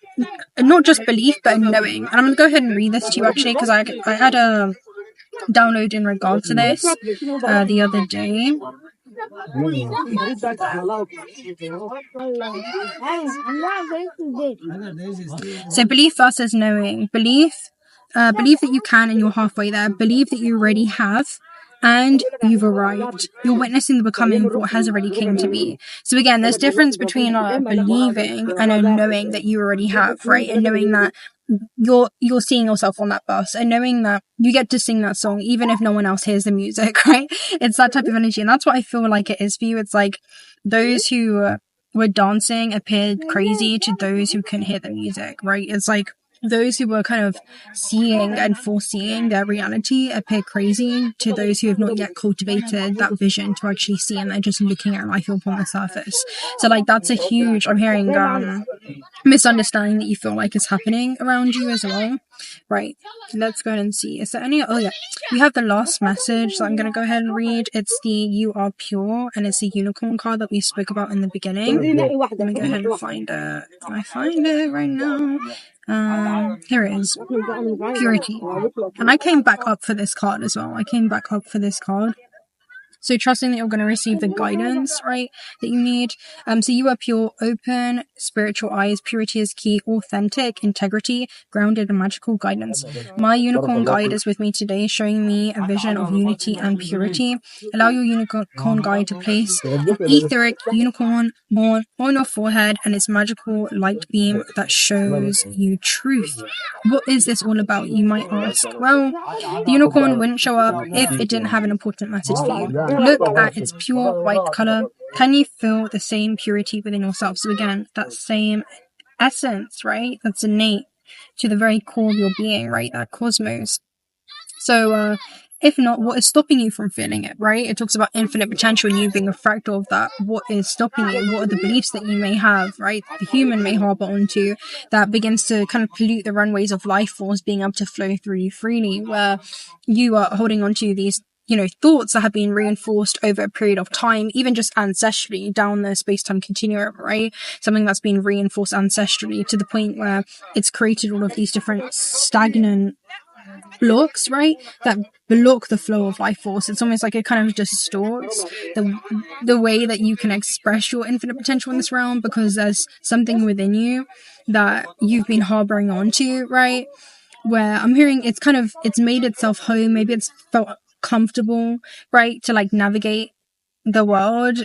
not just belief, but knowing. And I'm going to go ahead and read this to you, actually, because I had a download in regard to this the other day. So belief versus knowing. Believe that you can and you're halfway there. Believe that you already have and you've arrived. You're witnessing the becoming of what has already came to be. So again, there's difference between believing and knowing that you already have, right? And knowing that you're seeing yourself on that bus, and knowing that you get to sing that song even if no one else hears the music, right? It's that type of energy, and that's what I feel like it is for you. It's like those who were dancing appeared crazy to those who couldn't hear the music, right? It's like those who were kind of seeing and foreseeing their reality appear crazy to those who have not yet cultivated that vision to actually see, and they're just looking at life upon the surface. So like that's a huge, I'm hearing misunderstanding that you feel like is happening around you as well. Right, let's go ahead and see. Is there any? Oh yeah, we have the last message that I'm going to go ahead and read. It's the You Are Pure, and it's the unicorn card that we spoke about in the beginning. Let me go ahead and find it. Can I find it right now? Here it is. Purity. And I came back up for this card as well. So trusting that you're going to receive the guidance, right, that you need. So you are pure, open, spiritual eyes. Purity is key. Authentic, integrity, grounded, and magical guidance. My unicorn guide is with me today, showing me a vision of unity and purity. Allow your unicorn guide to place an etheric unicorn on your forehead and its magical light beam that shows you truth. What is this all about, you might ask? Well, the unicorn wouldn't show up if it didn't have an important message for you. Look at its pure white color. Can you feel the same purity within yourself? So again, that same essence, right? That's innate to the very core of your being, right? That cosmos. So, if not, what is stopping you from feeling it, right? It talks about infinite potential and you being a fractal of that. What is stopping you? What are the beliefs that you may have, right? The human may harbor onto that begins to kind of pollute the runways of life force being able to flow through you freely, where you are holding onto these, you know, thoughts that have been reinforced over a period of time, even just ancestrally down the space-time continuum, right? Something that's been reinforced ancestrally to the point where it's created all of these different stagnant blocks, right, that block the flow of life force. It's almost like it kind of distorts the way that you can express your infinite potential in this realm, because there's something within you that you've been harboring onto, right, where I'm hearing it's made itself home. Maybe it's felt comfortable, right, to like navigate the world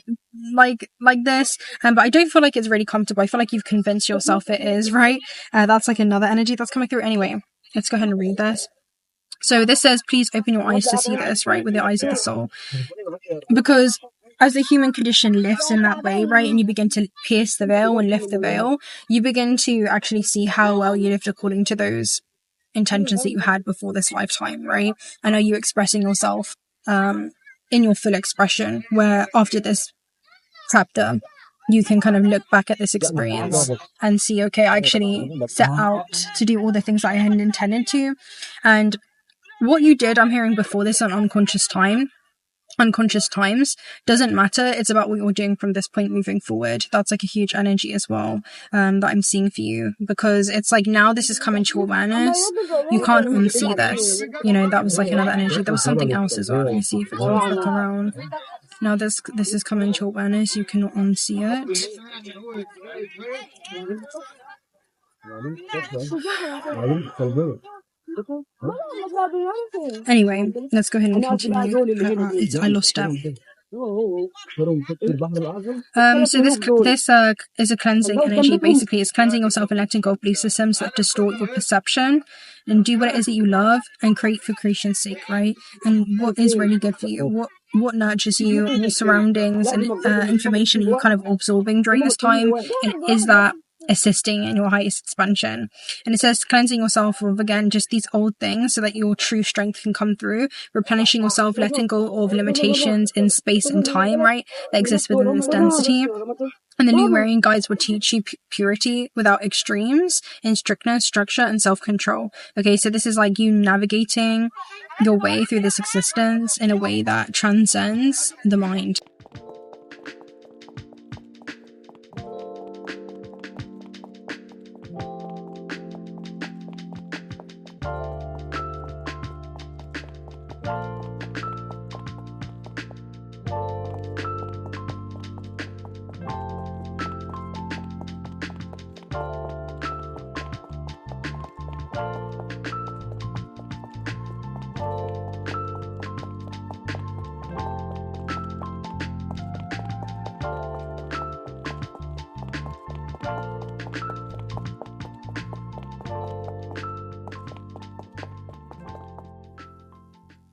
like this, but I don't feel like it's really comfortable. I feel like you've convinced yourself it is, right? That's like another energy that's coming through. Anyway, let's go ahead and read this. So this says, please open your eyes to see this, right, with the eyes of the soul. Because as the human condition lifts in that way, right, and you begin to pierce the veil and lift the veil, you begin to actually see how well you lived according to those intentions that you had before this lifetime, right? And are you expressing yourself in your full expression, where after this chapter, you can kind of look back at this experience and see, okay, I actually set out to do all the things that I hadn't intended to. And what you did, I'm hearing before this, on unconscious times doesn't matter. It's about what you're doing from this point moving forward. That's like a huge energy as well, that I'm seeing for you, because it's like now this is coming to awareness. You can't unsee this. You know, that was like another energy. There was something else as well. Let me see if it can flick around. Now this is coming to awareness. You cannot unsee it. Anyway, let's go ahead and continue. I lost it. So this is a cleansing energy. Basically, it's cleansing yourself and letting go of belief systems that distort your perception, and do what it is that you love and create for creation's sake, right? And what is really good for you, what nurtures you, your surroundings, and information you're kind of absorbing during this time, and is that assisting in your highest expansion. And it says cleansing yourself of, again, just these old things so that your true strength can come through, replenishing yourself, letting go of limitations in space and time, right, that exist within this density. And the Lemurian guides will teach you purity without extremes in strictness, structure, and self-control. Okay, so this is like you navigating your way through this existence in a way that transcends the mind.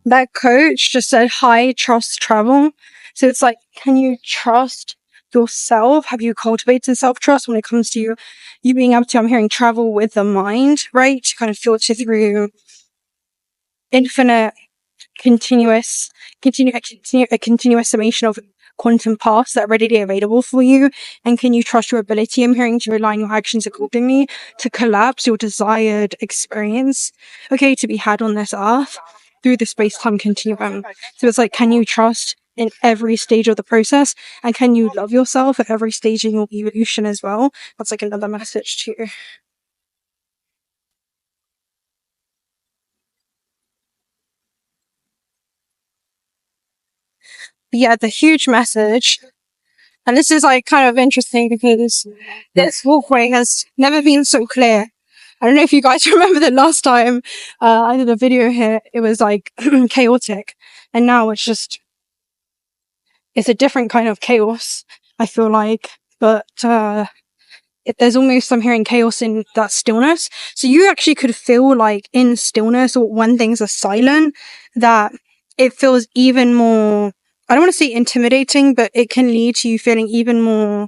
That coach just said, hi, trust travel. So it's like, can you trust yourself? Have you cultivated self-trust when it comes to you being able to, I'm hearing, travel with the mind, right? To kind of filter through infinite, continuous summation of quantum paths that are readily available for you. And can you trust your ability, I'm hearing, to align your actions accordingly to collapse your desired experience, okay, to be had on this earth through the space-time continuum. So it's like, can you trust in every stage of the process, and can you love yourself at every stage in your evolution as well? That's like another message too. But yeah, the huge message, and this is like kind of interesting because this walkway has never been so clear. I don't know if you guys remember the last time I did a video here, it was like chaotic, and now it's a different kind of chaos, I feel like. But there's almost, I'm hearing chaos in that stillness. So you actually could feel like in stillness, or when things are silent, that it feels even more, I don't want to say intimidating, but it can lead to you feeling even more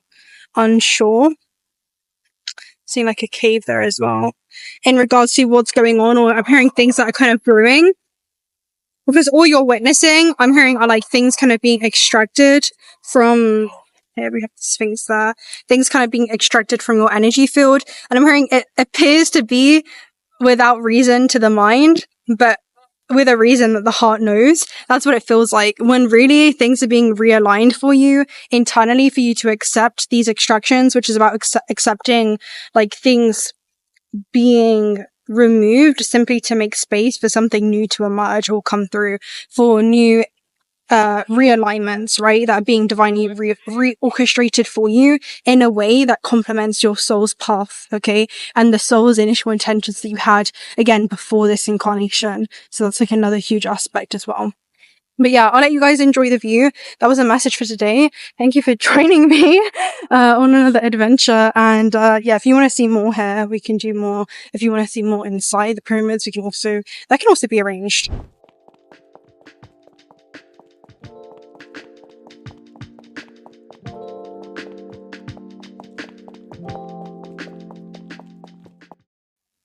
unsure. Seeing like a cave there as well in regards to what's going on, or I'm hearing things that are kind of brewing. Because all you're witnessing, I'm hearing, are like things kind of being extracted from, here we have the Sphinx there, things kind of being extracted from your energy field. And I'm hearing it appears to be without reason to the mind, but with a reason that the heart knows. That's what it feels like, when really things are being realigned for you internally, for you to accept these extractions, which is about accepting like things being removed simply to make space for something new to emerge or come through, for new realignments, right, that are being divinely reorchestrated for you in a way that complements your soul's path, okay, and the soul's initial intentions that you had, again, before this incarnation. So that's like another huge aspect as well. But yeah, I'll let you guys enjoy the view. That was a message for today. Thank you for joining me on another adventure. And yeah, if you want to see more here, we can do more. If you want to see more inside the pyramids, that can also be arranged.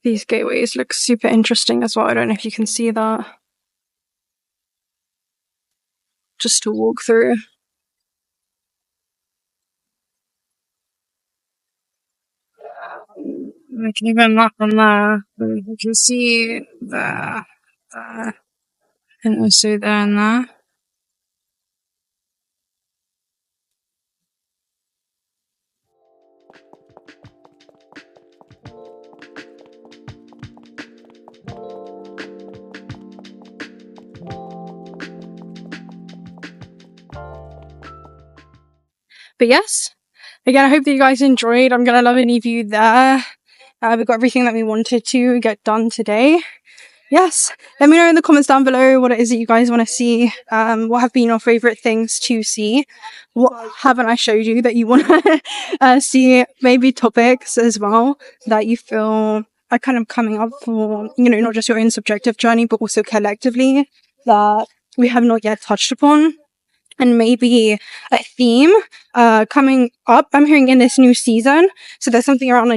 These gateways look super interesting as well. I don't know if you can see that. Just to walk through. We can even map on there. You can see there, and also there and there. But yes, again, I hope that you guys enjoyed. I'm gonna love any view there. We got everything that we wanted to get done today. Yes, let me know in the comments down below what it is that you guys want to see. What have been your favorite things to see? What haven't I showed you that you want to see? Maybe topics as well that you feel are kind of coming up for, you know, not just your own subjective journey, but also collectively, that we have not yet touched upon. And maybe a theme coming up, I'm hearing, in this new season. So there's something around a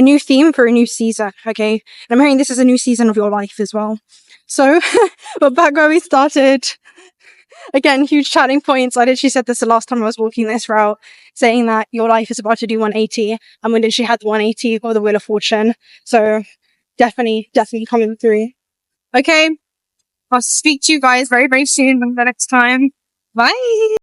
new theme for a new season, okay? And I'm hearing this is a new season of your life as well. So we're back where we started. Again, huge chatting points. I literally said this the last time I was walking this route, saying that your life is about to do 180, and we literally had 180 or the Wheel of Fortune. So definitely coming through. Okay, I'll speak to you guys very, very soon the next time. Bye!